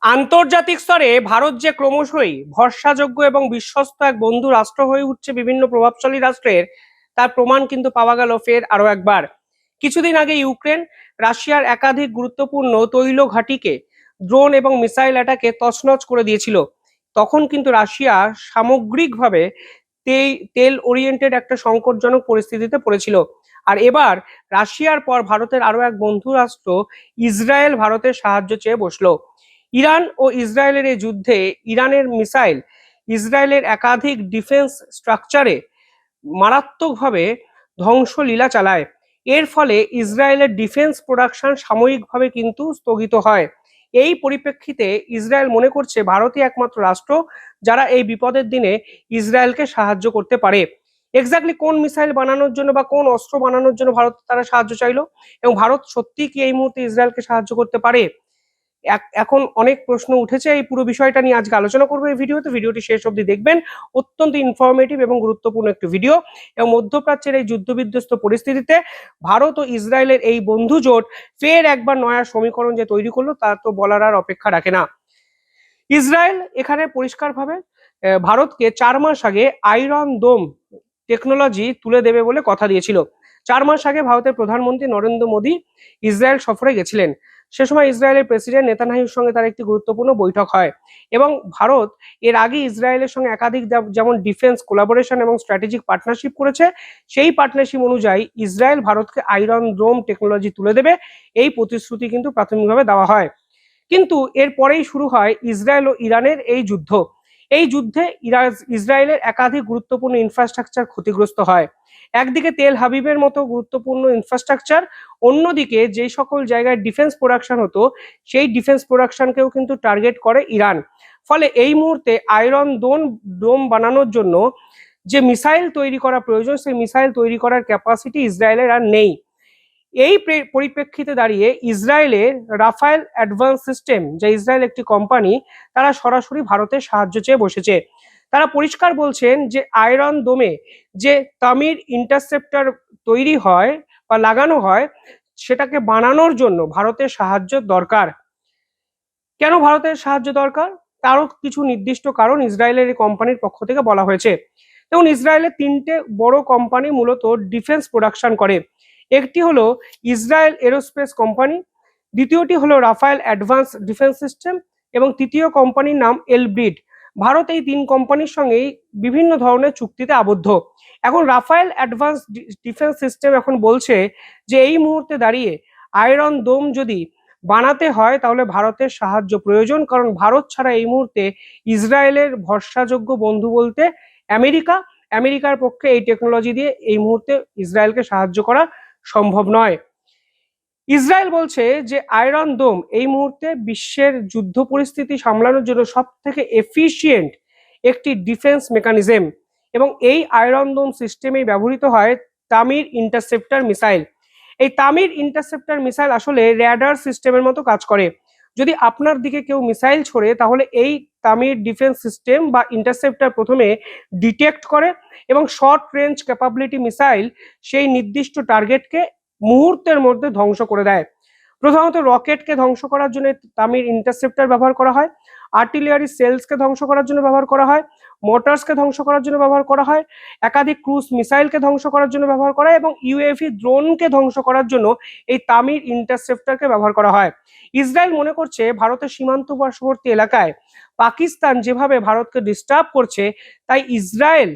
আন্তর্জাতিক স্তরে ভারত যে ক্রমশই ভরসাযোগ্য এবং বিশ্বস্ত এক বন্ধু রাষ্ট্র হয়ে উঠছে বিভিন্ন প্রভাবশালী রাষ্ট্রের, তার প্রমাণ কিন্তু পাওয়া গেল ফের আরো একবার। কিছুদিন আগে ইউক্রেন রাশিয়ার একাধিক গুরুত্বপূর্ণ তৈল ঘাঁটিকে ড্রোন এবং মিসাইল অ্যাটাকে তছনছ করে দিয়েছিল। তখন কিন্তু রাশিয়া সামগ্রিকভাবে তেল ওরিয়েন্টেড একটা সংকটজনক পরিস্থিতিতে পড়েছিল। আর এবার রাশিয়ার পর ভারতের আরো এক বন্ধু রাষ্ট্র ইসরায়েল ভারতের সাহায্য চেয়ে বসলো। ইরান ও ইসরায়েলের এই যুদ্ধে ইরানের মিসাইল ইসরায়েলের একাধিক ডিফেন্স স্ট্রাকচারে মারাত্মকভাবে ধ্বংসলীলা চালায়। এর ফলে ইসরায়েলের ডিফেন্স প্রোডাকশন সাময়িকভাবে কিন্তু স্থগিত হয়। এই পরিপ্রেক্ষিতে ইসরায়েল মনে করছে ভারতই একমাত্র রাষ্ট্র যারা এই বিপদের দিনে ইসরায়েলকে সাহায্য করতে পারে। এক্স্যাক্টলি কোন মিসাইল বানানোর জন্য বা কোন অস্ত্র বানানোর জন্য ভারত তারা সাহায্য চাইলো, এবং ভারত সত্যি কি এই মুহূর্তে ইসরায়েলকে সাহায্য করতে পারে? এখন অনেক প্রশ্ন উঠেছে। এই পুরো বিষয়টা নিয়ে আজকে আলোচনা করবো এই ভিডিওটি শেষ অবধি দেখবেন। অত্যন্ত ইনফরমেটিভ এবং গুরুত্বপূর্ণ একটি ভিডিও। এবং মধ্যপ্রাচ্যের এই যুদ্ধবিধ্বস্ত পরিস্থিতিতে ভারত ও ইসরায়েলের এই বন্ধু জোট ফের একবার নয়া সমীকরণ যে তৈরি করলো তা তো বলার আর অপেক্ষা রাখে না। ইসরায়েল এখানে পরিষ্কারভাবে ভারতকে 4 মাস আগে আয়রন ডোম টেকনোলজি তুলে দেবে বলে কথা দিয়েছিল। 4 মাস আগে ভারতের প্রধানমন্ত্রী নরেন্দ্র মোদী ইসরায়েল সফরে গেছিলেন। সে সময় ইসরায়েলের প্রেসিডেন্ট নেতানিয়াহুর সঙ্গে তার একটি গুরুত্বপূর্ণ বৈঠক হয়। এবং ভারত এর আগে ইসরায়েলের সঙ্গে একাধিক যেমন ডিফেন্স কোলাবোরেশন এবং স্ট্র্যাটেজিক পার্টনারশিপ করেছে, সেই পার্টনারশিপ অনুযায়ী ইসরায়েল ভারতকে আয়রন ডোম টেকনোলজি তুলে দেবে, এই প্রতিশ্রুতি কিন্তু প্রাথমিকভাবে দেওয়া হয়। কিন্তু এরপরেই শুরু হয় ইসরায়েল ও ইরানের এই যুদ্ধ। এই যুদ্ধে ইসরায়েলের একাধিক গুরুত্বপূর্ণ ইনফ্রাস্ট্রাকচার ক্ষতিগ্রস্ত হয়। একদিকে তেল হাবিবের মতো গুরুত্বপূর্ণ ইনফ্রাস্ট্রাকচার, অন্যদিকে যে সকল জায়গায় ডিফেন্স প্রোডাকশন হতো সেই ডিফেন্স প্রোডাকশনকেও কিন্তু টার্গেট করে ইরান। ফলে এই মুহূর্তে আয়রন ডোম বানানোর জন্য যে মিসাইল তৈরি করা প্রয়োজন, সেই মিসাইল তৈরি করার ক্যাপাসিটি ইসরায়েলের আর নেই। এই পরিপ্রেক্ষিতে দাঁড়িয়ে ইসরায়েলের রাফায়েল অ্যাডভান্স সিস্টেম, যা ইসরায়েল একটি কোম্পানি, তারা সরাসরি ভারতের সাহায্য চেয়ে বসেছে। তারা পরিষ্কার বলছেন যে আয়রন ডোমে যে তামির ইন্টারসেপ্টর তৈরি হয় বা লাগানো হয়, সেটাকে বানানোর জন্য ভারতের সাহায্য দরকার। কেন ভারতের সাহায্য দরকার? তারও কিছু নির্দিষ্ট কারণ ইসরায়েলের এই কোম্পানির পক্ষ থেকে বলা হয়েছে। যেমন ইসরায়েলের 3টে বড় কোম্পানি মূলত ডিফেন্স প্রোডাকশন করে। একটি হলো ইসরায়েল এরোস্পেস কোম্পানি, দ্বিতীয়টি হলো রাফায়েল অ্যাডভান্স ডিফেন্স সিস্টেম, এবং তৃতীয় কোম্পানির নাম এলব্রিড। ভারত এই 3 কোম্পানির সঙ্গেই বিভিন্ন ধরনের চুক্তিতে আবদ্ধ। এখন রাফায়েল অ্যাডভান্স ডিফেন্স সিস্টেম এখন বলছে যে এই মুহূর্তে দাঁড়িয়ে আয়রন ডোম যদি বানাতে হয় তাহলে ভারতের সাহায্য প্রয়োজন, কারণ ভারত ছাড়া এই মুহূর্তে ইসরায়েলের ভরসাযোগ্য বন্ধু বলতে আমেরিকার পক্ষে এই টেকনোলজি দিয়ে এই মুহূর্তে ইসরায়েলকে সাহায্য করা সম্ভব নয়। ইসরায়েল বলছে যে আয়রন ডোম এই মুহূর্তে বিশ্বের যুদ্ধ পরিস্থিতি সামলানোর জন্য সব থেকে এফিশিয়েন্ট একটি ডিফেন্স মেকানিজম, এবং এই আয়রন ডোম সিস্টেমেই ব্যবহৃত হয় তামির ইন্টারসেপ্টর মিসাইল। এই তামির ইন্টারসেপ্টর মিসাইল আসলে র্যাডার সিস্টেমের মতো কাজ করে। যদি আপনার দিকে কেউ মিসাইল ছোড়ে তাহলে এই তামির ডিফেন্স সিস্টেম বা ইন্টারসেপ্টর প্রথমে ডিটেক্ট করে এবং শর্ট রেঞ্জ ক্যাপাবিলিটি মিসাইল সেই নির্দিষ্ট টার্গেটকে মুহূর্তের মধ্যে ধ্বংস করে দেয়। প্রধানত রকেটকে ধ্বংস করার জন্য তামির ইন্টারসেপ্টর ব্যবহার করা হয়, আর্টিলারি সেলসকে ধ্বংস করার জন্য ব্যবহার করা হয়, মোটরসকে ধ্বংস করার জন্য ব্যবহার করা হয়, একাধিক ক্রুজ মিসাইলকে ধ্বংস করার জন্য ব্যবহার করা হয়, এবং ইউএভি ড্রোনকে ধ্বংস করার জন্য এই তামির ইন্টারসেপ্টরকে ব্যবহার করা হয়। ইসরায়েল মনে করছে ভারতের সীমান্তবর্তী এলাকায় পাকিস্তান যেভাবে ভারতকে ডিস্টার্ব করছে, তাই ইসরায়েল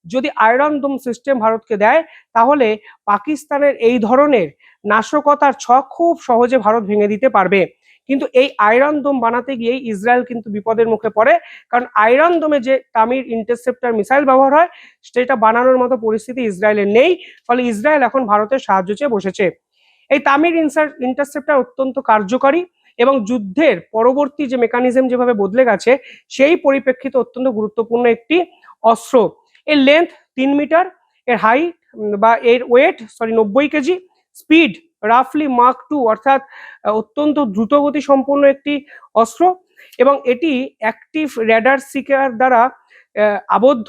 যদি আয়রন ডোম সিস্টেম ভারতকে দেয় তাহলে পাকিস্তানের এই ধরনের নাশকতার ছক খুব সহজে ভারত ভেঙে দিতে পারবে। কিন্তু এই আয়রন ডোম বানাতে গিয়েই ইসরায়েল কিন্তু বিপদের মুখে পড়ে, কারণ আয়রন ডোমে যে তামির ইন্টারসেপ্টর মিসাইল ব্যবহার হয় সেটা বানানোর মতো পরিস্থিতি ইসরায়েলের নেই। ফলে ইসরায়েল এখন ভারতের সাহায্য চেয়ে বসেছে। এই তামির ইন্টারসেপ্টর অত্যন্ত কার্যকারী এবং যুদ্ধের পরবর্তী যে মেকানিজম যেভাবে বদলে গেছে সেই পরিপ্রেক্ষিতে অত্যন্ত গুরুত্বপূর্ণ একটি অস্ত্র। এর লেন্থ 3 মিটার, এর হাইট বা এর ওয়েট 90 কেজি, স্পিড রাফলি মার্ক 2 অর্থাৎ অত্যন্ত দ্রুতগতি সম্পন্ন একটি অস্ত্র, এবং এটি অ্যাক্টিভ র্যাডার সিকার দ্বারা আবদ্ধ,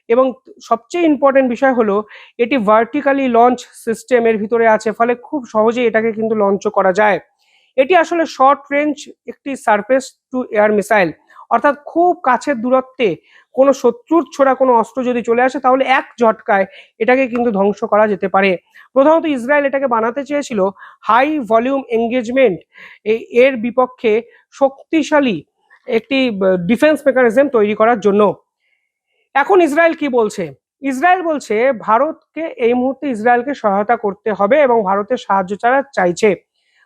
এবং সবচেয়ে ইম্পর্টেন্ট বিষয় হলো এটি ভার্টিক্যালি লঞ্চ সিস্টেমের ভিতরে আছে, ফলে খুব সহজেই এটাকে কিন্তু লঞ্চ করা যায়। এটি আসলে শর্ট রেঞ্জ একটি সারফেস টু এয়ার মিসাইল, অর্থাৎ খুব কাছের দূরত্বে কোনো শত্রুর ছোড়া কোনো অস্ত্র যদি চলে আসে তাহলে এক ঝটকায় এটাকে কিন্তু ধ্বংস করা যেতে পারে। প্রথমত ইসরায়েল এটাকে বানাতে চেয়েছিল হাই ভলিউম এঙ্গেজমেন্ট, এর বিপক্ষে শক্তিশালী একটি ডিফেন্স মেকানিজম তৈরি করার জন্য। এখন ইসরায়েল কি বলছে? ইসরায়েল বলছে ভারতকে এই মুহূর্তে ইসরায়েলকে সহায়তা করতে হবে এবং ভারতের সাহায্য ছাড়া চাইছে।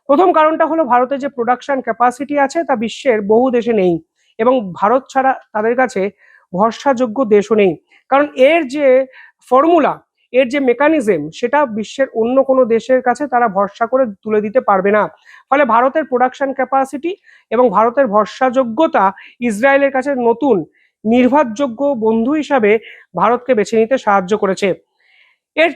প্রথম কারণটা হলো ভারতের যে প্রোডাকশন ক্যাপাসিটি আছে তা বিশ্বের বহু দেশে নেই এবং ভারত ছাড়া তাদের কাছে ভরসাযোগ্য দেশও নেই, কারণ এর যে ফর্মুলা, এর যে মেকানিজম, সেটা বিশ্বের অন্য কোনো দেশের কাছে তারা ভরসা করে তুলে দিতে পারবে না। ফলে ভারতের প্রোডাকশন ক্যাপাসিটি এবং ভারতের ভরসাযোগ্যতা ইসরায়েলের কাছে নতুন নির্ভরযোগ্য বন্ধু হিসাবে ভারতকে বেছে নিতে সাহায্য করেছে। এর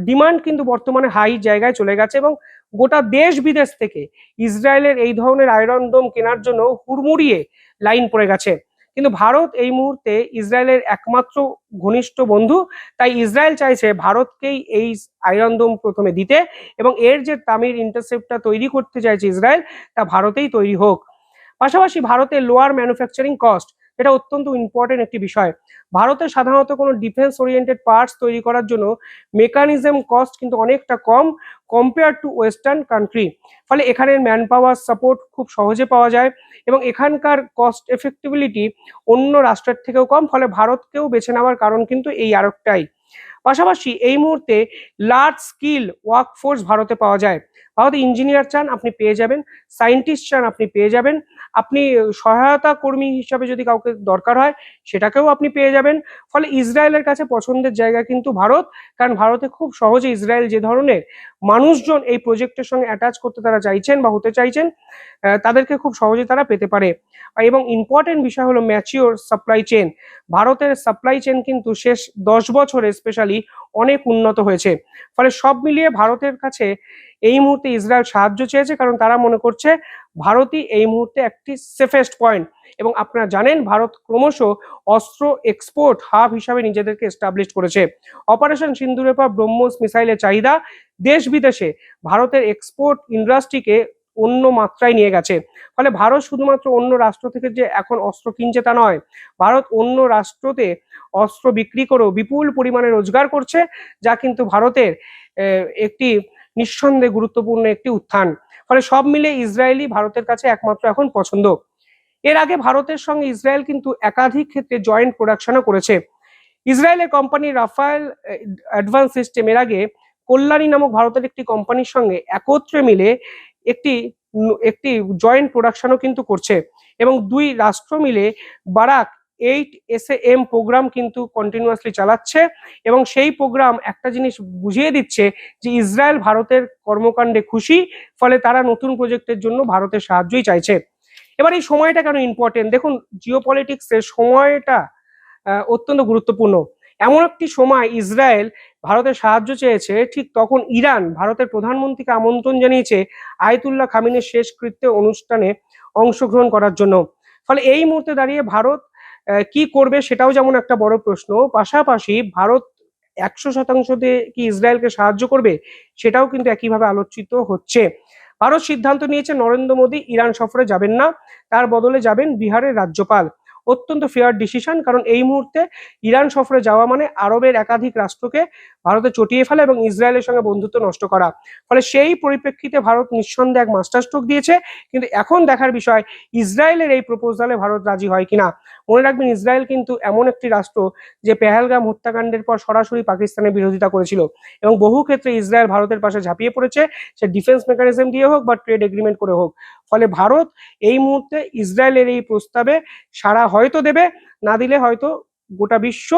ডিমান্ড কিন্তু বর্তমানে হাই জায়গায় চলে গেছে এবং গোটা দেশ বিদেশ থেকে ইসরায়েলের এই ধরনের আয়রন ডোম কেনার জন্য হুড়মুড়িয়ে লাইন পড়ে গেছে। কিন্তু ভারত এই মুহূর্তে ইসরায়েলের একমাত্র ঘনিষ্ঠ বন্ধু, তাই ইসরায়েল চাইছে ভারতকেই এই আয়রন ডোম প্রথমে দিতে এবং এর যে তামির ইন্টারসেপ্টটা তৈরি করতে চাইছে ইসরায়েল, তা ভারতেই তৈরি হোক। পাশাপাশি ভারতের লোয়ার ম্যানুফ্যাকচারিং কস্ট, এটা অত্যন্ত ইম্পর্টেন্ট একটি বিষয়। ভারতে সাধারণত কোনো ডিফেন্স ওরিয়েন্টেড পার্টস তৈরি করার জন্য মেকানিজম কস্ট কিন্তু অনেকটা কম কম্পেয়ার টু ওয়েস্টার্ন কান্ট্রি। ফলে এখানের ম্যান পাওয়ার সাপোর্ট খুব সহজে পাওয়া যায় এবং এখানকার কস্ট এফেক্টিবিলিটি অন্য রাষ্ট্রের থেকেও কম। ফলে ভারতকেও বেছে নেওয়ার কারণ কিন্তু এই আরেকটাই। পাশাপাশি এই মুহূর্তে লার্জ স্কিল ওয়ার্কফোর্স ভারতে পাওয়া যায়। ভারতে ইঞ্জিনিয়ার চান আপনি পেয়ে যাবেন, সায়েন্টিস্ট চান আপনি পেয়ে যাবেন, আপনি সহায়তা কর্মী হিসাবে যদি কাউকে দরকার হয় সেটাকেও আপনি পেয়ে যাবেন। ফলে ইসরায়েলের কাছে পছন্দের জায়গা কিন্তু ভারত, কারণ ভারতে খুব সহজে ইসরায়েল যে ধরনের মানুষজন এই প্রজেক্টের সঙ্গে অ্যাটাচ করতে তারা চাইছেন বা হতে চাইছেন, তাদেরকে খুব সহজে তারা পেতে পারে। এবং ইম্পর্টেন্ট বিষয় হলো ম্যাচিওর সাপ্লাই চেন। ভারতের সাপ্লাই চেন কিন্তু শেষ 10 বছরে স্পেশালি অনেক উন্নত হয়েছে। ফলে সব মিলিয়ে ভারতের কাছে এই মুহূর্তে ইসরায়েল সাহায্য চেয়েছে, কারণ তারা মনে করছে ভারতই এই মুহূর্তে একটি সেফেস্ট পয়েন্ট। এবং আপনারা জানেন ভারত ক্রমশ অস্ত্র এক্সপোর্ট হাব হিসাবে নিজেদেরকে এস্টাবলিশ করেছে। অপারেশন সিন্দুরের পর ব্রহ্মোস মিসাইলের চাহিদা দেশ বিদেশে ভারতের এক্সপোর্ট ইন্ডাস্ট্রিকে অন্য মাত্রায় নিয়ে গেছে। ফলে ভারত শুধুমাত্র অন্য রাষ্ট্র থেকে যে এখন অস্ত্র কিনছে তা নয়, ভারত অন্য রাষ্ট্রতে অস্ত্র বিক্রি করেও বিপুল পরিমাণে রোজগার করছে, যা কিন্তু ভারতের একটি নিঃসন্দেহে গুরুত্বপূর্ণ একটি উত্থান। ফলে সব মিলে ইসরায়েলই ভারতের কাছে একমাত্র এখন পছন্দ। এর আগে ভারতের সঙ্গে ইসরায়েল কিন্তু একাধিক ক্ষেত্রে জয়েন্ট প্রোডাকশনও করেছে। ইসরায়েলের কোম্পানি রাফায়েল অ্যাডভান্স সিস্টেম এর আগে কল্যাণী নামক ভারতের একটি কোম্পানির সঙ্গে একত্রে মিলে একটি একটি জয়েন্ট প্রোডাকশনও কিন্তু করছে এবং দুই রাষ্ট্র মিলে বারাক 8 প্রোগ্রাম কিন্তু কন্টিনিউয়াসলি চালাচ্ছে এবং সেই প্রোগ্রাম একটা জিনিস বুঝিয়ে দিচ্ছে যে ইসরায়েল ভারতের কর্মকাণ্ডে খুশি, ফলে তারা নতুন প্রজেক্টের জন্য ভারতের সাহায্যই চাইছে। এবার এই সময়টা কেন ইম্পর্টেন্ট দেখুন, জিওপলিটিক্সের সময়টা অত্যন্ত গুরুত্বপূর্ণ। এমন একটি সময় ইসরায়েল ভারতের সাহায্য চেয়েছে, ঠিক তখন ইরান ভারতের প্রধানমন্ত্রীকে আমন্ত্রণ জানিয়েছে আয়াতুল্লাহ খামিনের শেষকৃত্য অনুষ্ঠানে অংশগ্রহণ করার জন্য। ফলে এই মুহূর্তে দাঁড়িয়ে ভারত কি করবে সেটাও যেমন একটা বড় প্রশ্ন, পাশাপাশি ভারত 100% কি ইসরায়েলকে সাহায্য করবে সেটাও কিন্তু একইভাবে আলোচিত হচ্ছে। ভারত সিদ্ধান্ত নিয়েছে নরেন্দ্র মোদী ইরান সফরে যাবেন না, তার বদলে যাবেন বিহারের রাজ্যপাল। অত্যন্ত ফেয়ার ডিসিশন, কারণ এই মুহূর্তে ইরান সফরে যাওয়া মানে আরবের একাধিক রাষ্ট্রকে ভারতে চটিয়ে ফেলা এবং ইসরায়েলের সঙ্গে বন্ধুত্ব নষ্ট করা। ফলে সেই পরিপ্রেক্ষিতে ভারত নিঃসন্দেহে এক মাস্টার স্ট্রোক দিয়েছে। কিন্তু এখন দেখার বিষয় ইসরায়েলের এই প্রপোজালে ভারত রাজি হয় কিনা। মনে রাখবেন ইসরায়েল কিন্তু এমন একটি রাষ্ট্র যে পেহেলগাম হত্যাকাণ্ডের পর সরাসরি পাকিস্তানের বিরোধিতা করেছিল এবং বহু ক্ষেত্রে ইসরায়েল ভারতের পাশে ঝাঁপিয়ে পড়েছে, সে ডিফেন্স মেকানিজম দিয়ে হোক বা ট্রেড এগ্রিমেন্ট করে হোক। ফলে ভারত এই মুহূর্তে ইসরায়েলের এই প্রস্তাবে সাড়া হয়তো দেবে, না দিলে হয়তো গোটা বিশ্ব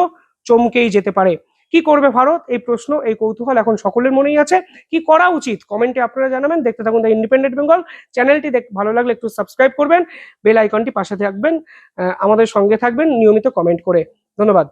চমকেই যেতে পারে। কি করবে ভারত, এই প্রশ্ন, এই কৌতূহল এখন সকলের মনেই আছে। কি করা উচিত কমেন্টে আপনারা জানাবেন। দেখতে থাকুন দ্য ইন্ডিপেন্ডেন্ট বেঙ্গল চ্যানেলটি। ভালো লাগলে একটু সাবস্ক্রাইব করবেন, বেল আইকনটি পাশে থাকবেন, আমাদের সঙ্গে থাকবেন নিয়মিত কমেন্ট করে। ধন্যবাদ।